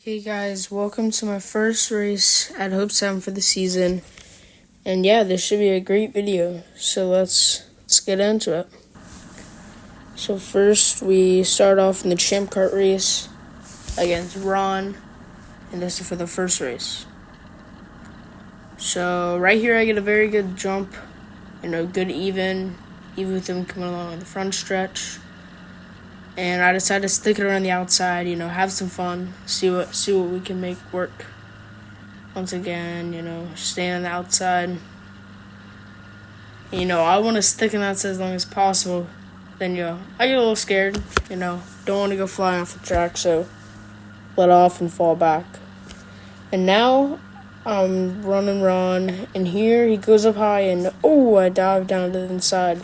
Hey guys, welcome to my first race at Hope for the season. And yeah, this should be a great video. So let's get into it. So first we start off in the Champ Kart race against Ron, and this is for the first race. So right here I get a very good jump, good even with him coming along on the front stretch. And I decided to stick it around the outside, have some fun, see what we can make work. Once again, staying on the outside. I want to stick on the outside as long as possible. Then, I get a little scared, don't want to go flying off the track, so let off and fall back. And now I'm running Ron, and here he goes up high, and I dive down to the inside.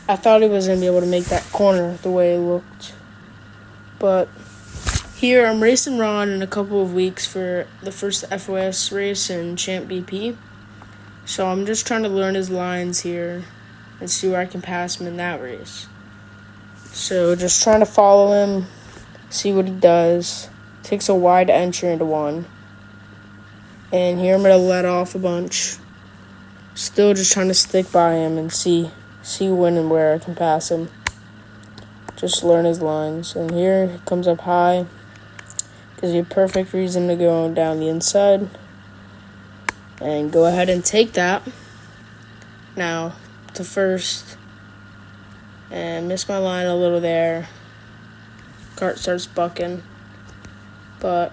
I thought he was going to be able to make that corner the way it looked. But here I'm racing Ron in a couple of weeks for the first FOS race in Champ BP. So I'm just trying to learn his lines here and see where I can pass him in that race. So just trying to follow him, see what he does. Takes a wide entry into one. And here I'm going to let off a bunch. Still just trying to stick by him and see when and where I can pass him. Just learn his lines. And here he comes up high. Gives you a perfect reason to go down the inside. And go ahead and take that. Now to first. And miss my line a little there. Kart starts bucking. But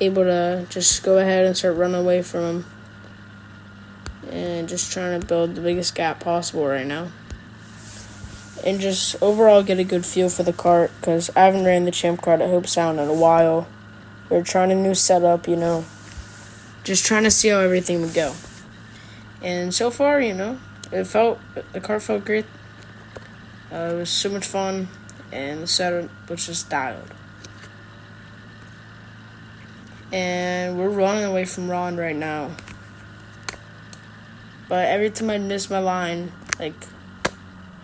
able to just go ahead and start running away from him. And just trying to build the biggest gap possible right now. And just overall get a good feel for the kart, because I haven't ran the Champ Kart at Hope Sound in a while. We're trying a new setup, just trying to see how everything would go. And so far, the kart felt great. It was so much fun, and the setup was just dialed. And we're running away from Ron right now. But every time I miss my line,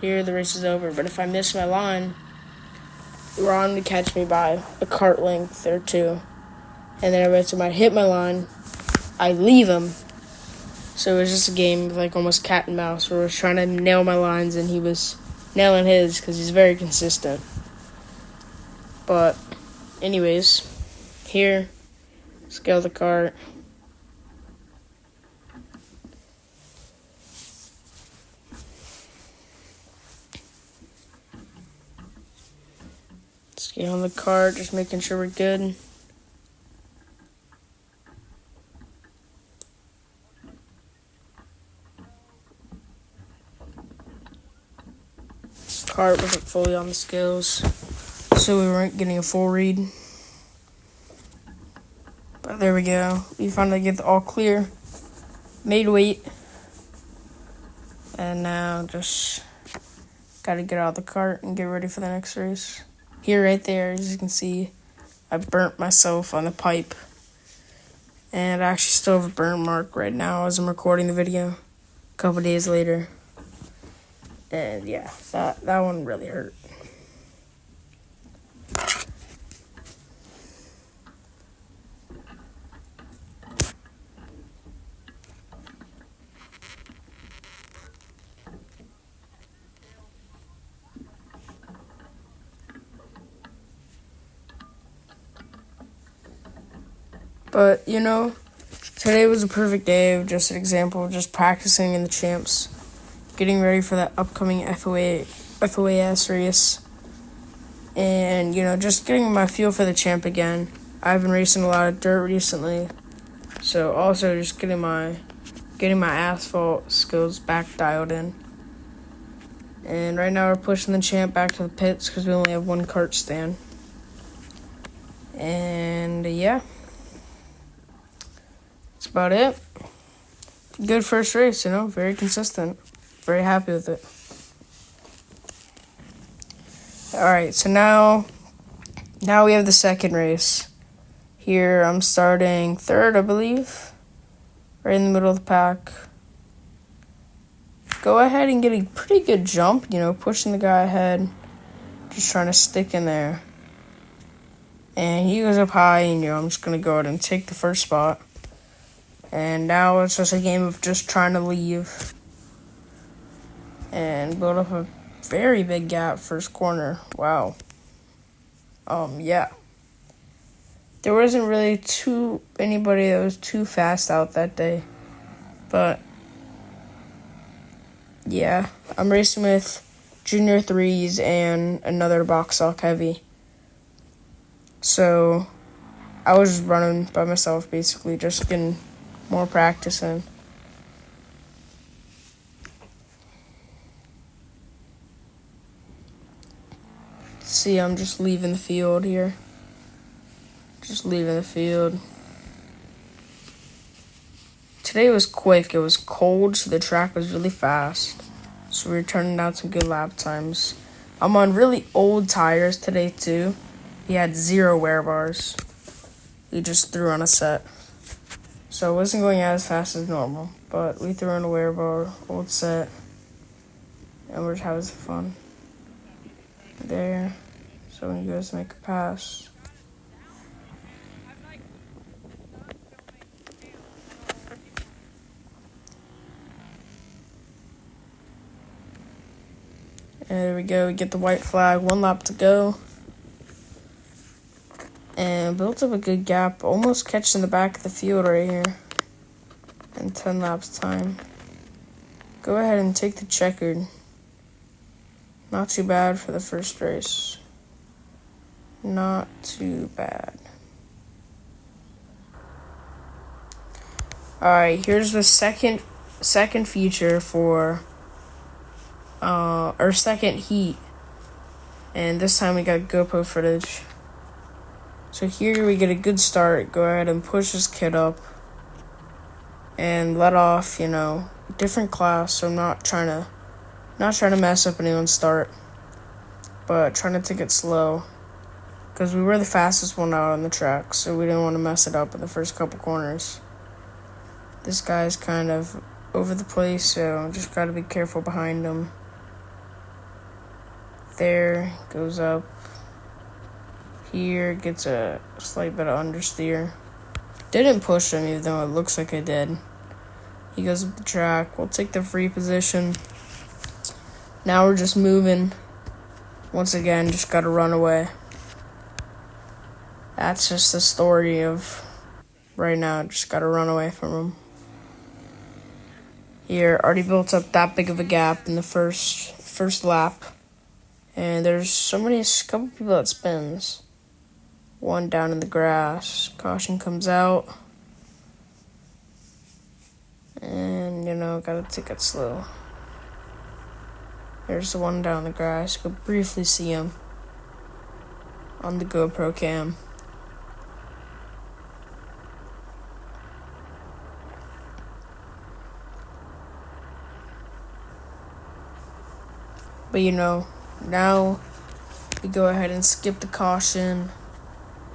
here the race is over. But if I miss my line, Ron would catch me by a kart length or two. And then every time I hit my line, I leave him. So it was just a game of almost cat and mouse, where I was trying to nail my lines and he was nailing his, because he's very consistent. But anyways, here, scale the kart. Let's get on the kart, just making sure we're good. Kart wasn't fully on the scales, so we weren't getting a full read. But there we go. We finally get the all clear. Made weight. And now just gotta get out of the kart and get ready for the next race. Here, right there, as you can see, I burnt myself on the pipe. And I actually still have a burn mark right now as I'm recording the video. A couple days later. And yeah, that one really hurt. But, today was a perfect day of just an example of just practicing in the champs. Getting ready for that upcoming FOAS race. And, just getting my feel for the champ again. I've been racing a lot of dirt recently. So also just getting my asphalt skills back dialed in. And right now we're pushing the champ back to the pits because we only have one kart stand. And yeah. That's about it. Good first race, very consistent. Very happy with it. Alright, so now we have the second race. Here I'm starting third, I believe. Right in the middle of the pack. Go ahead and get a pretty good jump, pushing the guy ahead. Just trying to stick in there. And he goes up high, and I'm just gonna go ahead and take the first spot. And now it's just a game of just trying to leave and build up a very big gap first corner. Wow. Yeah. There wasn't really anybody that was too fast out that day. But yeah, I'm racing with Junior 3s and another box stock heavy. So I was just running by myself, basically, just getting more practice in. See, I'm just leaving the field here. Just leaving the field. Today was quick. It was cold, so the track was really fast. So we were turning out some good lap times. I'm on really old tires today, too. He had 0 wear bars. We just threw on a set. So it wasn't going as fast as normal. But we threw on a wear bar, old set. And we're just having some fun. There. So when you guys make a pass. And there we go. We get the white flag. 1 lap to go. And built up a good gap. Almost catching the back of the field right here. In 10 laps time. Go ahead and take the checkered. Not too bad for the first race. Not too bad. Alright, here's the second feature for our second heat. And this time we got GoPro footage. So here we get a good start. Go ahead and push this kid up. And let off, different class. So I'm not trying to mess up anyone's start. But trying to take it slow. Because we were the fastest one out on the track. So we didn't want to mess it up in the first couple corners. This guy's kind of over the place. So just got to be careful behind him. There, goes up. Here, gets a slight bit of understeer. Didn't push him, even though it looks like I did. He goes up the track. We'll take the free position. Now we're just moving. Once again, just got to run away. That's just the story of right now. Just got to run away from him. Here, already built up that big of a gap in the first lap. And there's a couple people that spins. One down in the grass. Caution comes out. And, gotta take it slow. There's the one down in the grass. You could briefly see him on the GoPro cam. But, now we go ahead and skip the caution.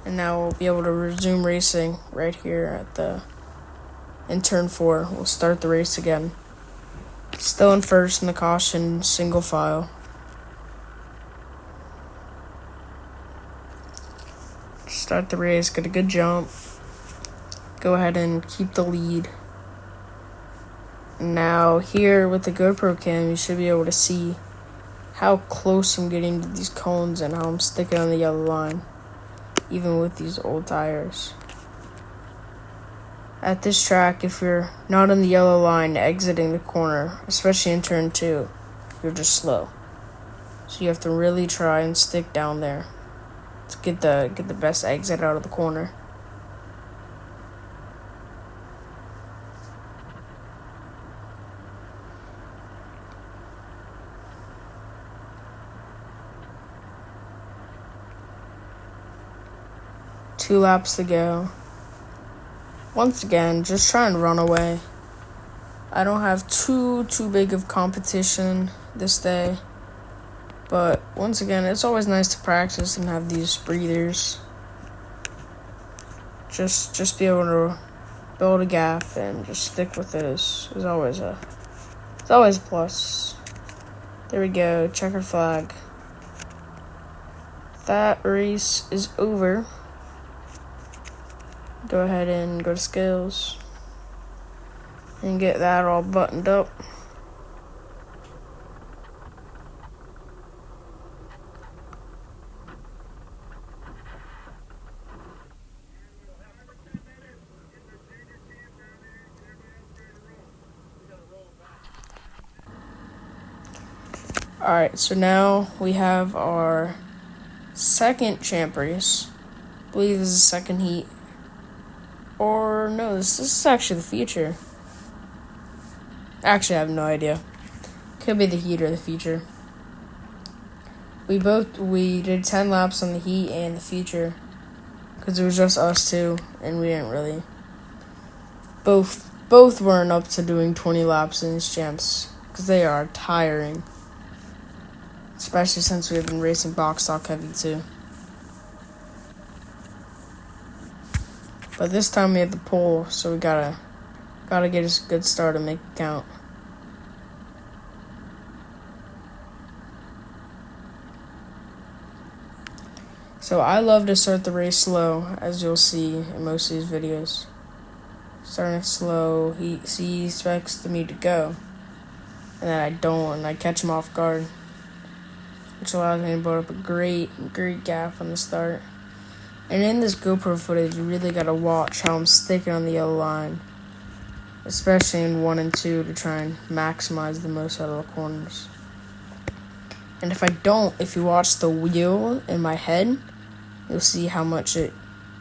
And now we'll be able to resume racing right here in turn 4. We'll start the race again. Still in first in the caution, single file. Start the race, get a good jump. Go ahead and keep the lead. Now here with the GoPro cam, you should be able to see how close I'm getting to these cones and how I'm sticking on the yellow line. Even with these old tires. At this track, if you're not on the yellow line exiting the corner, especially in turn 2, you're just slow. So you have to really try and stick down there to get the best exit out of the corner. Two laps to go. Once again, just try and run away. I don't have too big of competition this day. But once again, it's always nice to practice and have these breathers. Just be able to build a gap and just stick with it is always a plus. There we go, checkered flag. That race is over. go ahead and go to skills and get that all buttoned up. Alright, so now we have our second champ race. I believe this is the second heat. Or no, this is actually the feature. Actually, I have no idea. Could be the heat or the feature. We did 10 laps on the heat and the feature. Because it was just us two, and we didn't really... Both weren't up to doing 20 laps in these champs. Because they are tiring. Especially since we've been racing box stock heavy too. But this time we had the pole, so we gotta get us a good start and make it count. So I love to start the race slow, as you'll see in most of these videos. Starting it slow, he expects me to go. And then I don't, and I catch him off guard. Which allows me to build up a great gap on the start. And in this GoPro footage, you really gotta watch how I'm sticking on the yellow line. Especially in 1 and 2 to try and maximize the most out of the corners. And if you watch the wheel in my head, you'll see how much it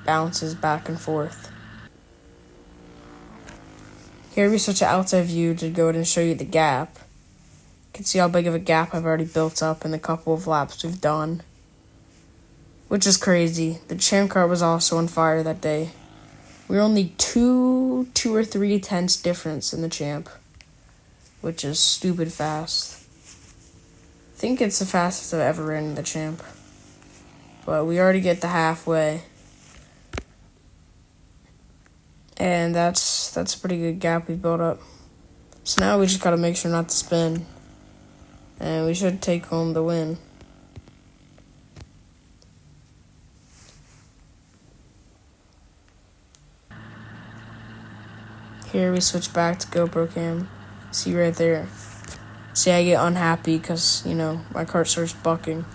bounces back and forth. Here we switch to outside view to go ahead and show you the gap. You can see how big of a gap I've already built up in the couple of laps we've done. Which is crazy. The champ car was also on fire that day. We were only 2 or 3 tenths difference in the champ. Which is stupid fast. I think it's the fastest I've ever ran in the champ. But we already get the halfway. And that's a pretty good gap we built up. So now we just gotta make sure not to spin. And we should take home the win. Here we switch back to GoPro cam. See right there. See, I get unhappy because, my cart starts bucking.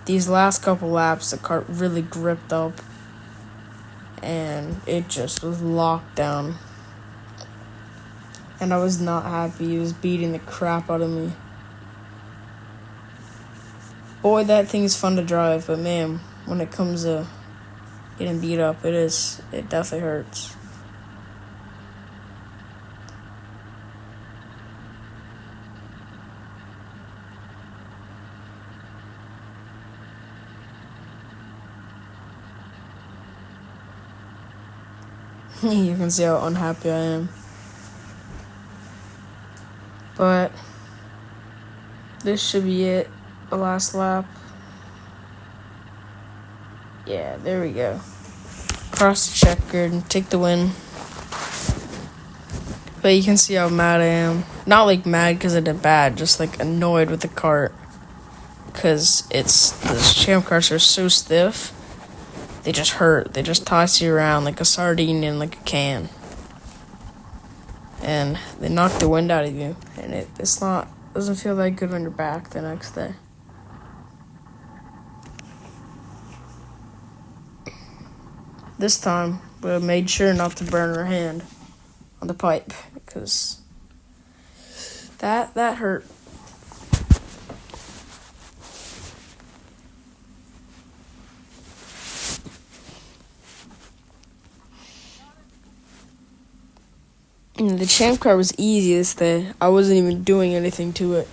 These last couple laps, the cart really gripped up. And it just was locked down. And I was not happy. It was beating the crap out of me. Boy, that thing is fun to drive, but man, when it comes to getting beat up, it definitely hurts. You can see how unhappy I am. But this should be it. The last lap. Yeah, there we go. Cross the checkered and take the win. But you can see how mad I am. Not like mad because I did bad, just like annoyed with the cart. Because the champ carts are so stiff. They just hurt. They just toss you around like a sardine in like a can. And they knock the wind out of you. And it doesn't feel that good on your back the next day. This time, we made sure not to burn our hand on the pipe, because that hurt. And the champ car was easy this day. I wasn't even doing anything to it.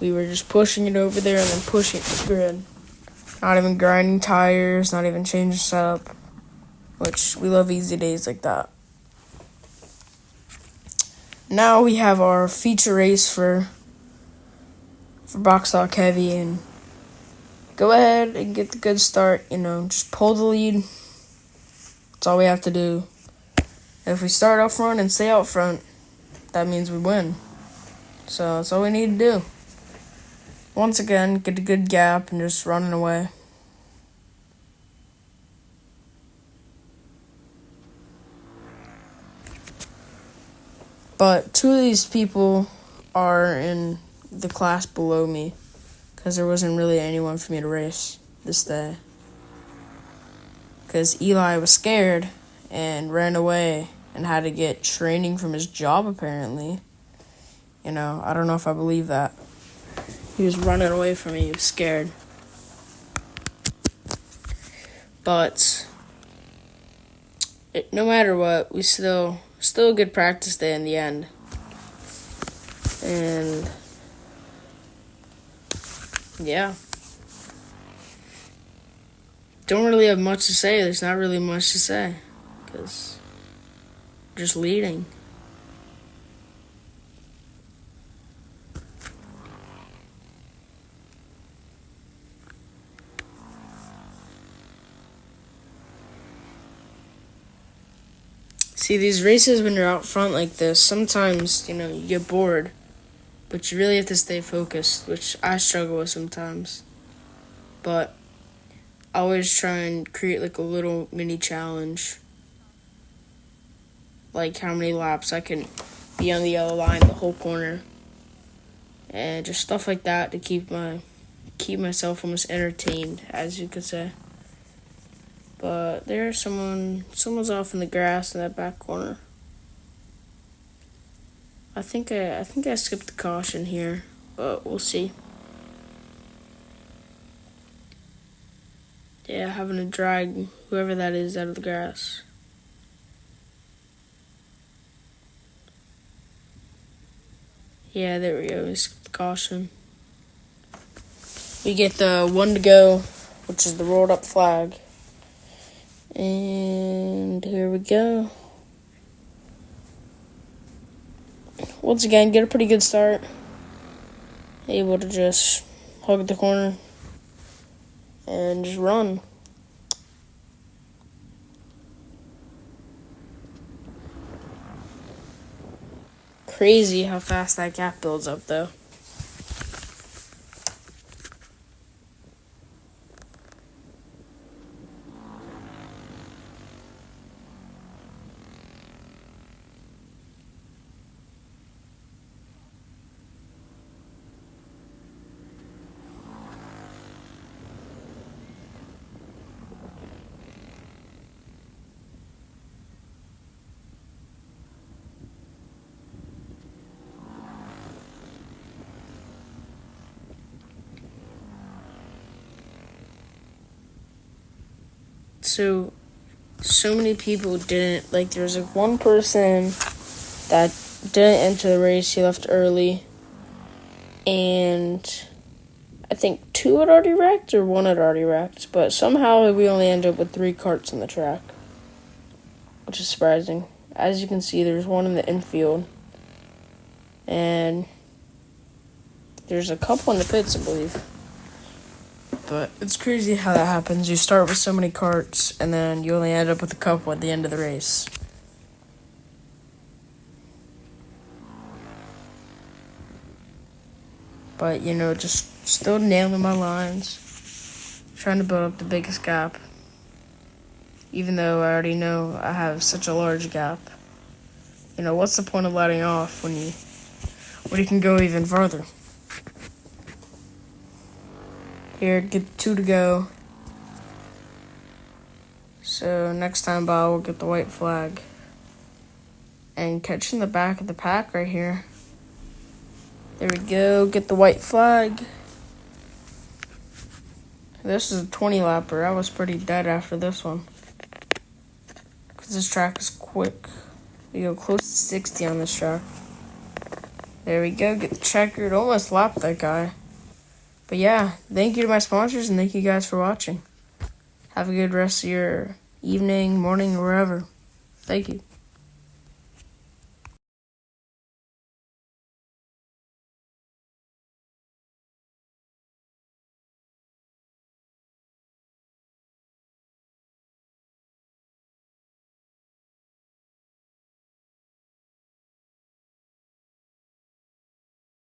We were just pushing it over there and then pushing it to the grid. Not even grinding tires, not even changing setup. Which, we love easy days like that. Now we have our feature race for box stock heavy, and go ahead and get the good start. Just pull the lead. That's all we have to do. If we start up front and stay out front, that means we win. So that's all we need to do. Once again, get a good gap and just running away. But two of these people are in the class below me because there wasn't really anyone for me to race this day. Because Eli was scared and ran away and had to get training from his job, apparently. I don't know if I believe that. He was running away from me. He was scared. But no matter what, we still a good practice day in the end. And yeah. Don't really have much to say. There's not really much to say. Because just leading. See, these races when you're out front like this, sometimes, you get bored. But you really have to stay focused, which I struggle with sometimes. But I always try and create like a little mini challenge. Like how many laps I can be on the yellow line the whole corner. And just stuff like that to keep myself almost entertained, as you could say. But there's someone's off in the grass in that back corner. I think I skipped the caution here, but we'll see. Yeah, having to drag whoever that is out of the grass. Yeah, there we go. We skipped the caution. We get the 1 to go, which is the rolled up flag. And here we go. Once again, get a pretty good start. Able to just hug the corner and just run. Crazy how fast that gap builds up, though. So many people didn't, there was one person that didn't enter the race. He left early, and I think 2 had already wrecked or 1 had already wrecked, but somehow we only ended up with 3 carts on the track, which is surprising. As you can see, there's 1 in the infield, and there's a couple in the pits, I believe. But it's crazy how that happens. You start with so many carts, and then you only end up with a couple at the end of the race. But, just still nailing my lines. Trying to build up the biggest gap. Even though I already know I have such a large gap. What's the point of letting off when you can go even farther? Here, get 2 to go. So next time by, we'll get the white flag. And catching the back of the pack right here. There we go, get the white flag. This is a 20 lapper. I was pretty dead after this one. Because this track is quick. We go close to 60 on this track. There we go, get the checkered. Almost lapped that guy. But yeah, thank you to my sponsors, and thank you guys for watching. Have a good rest of your evening, morning, or wherever. Thank you.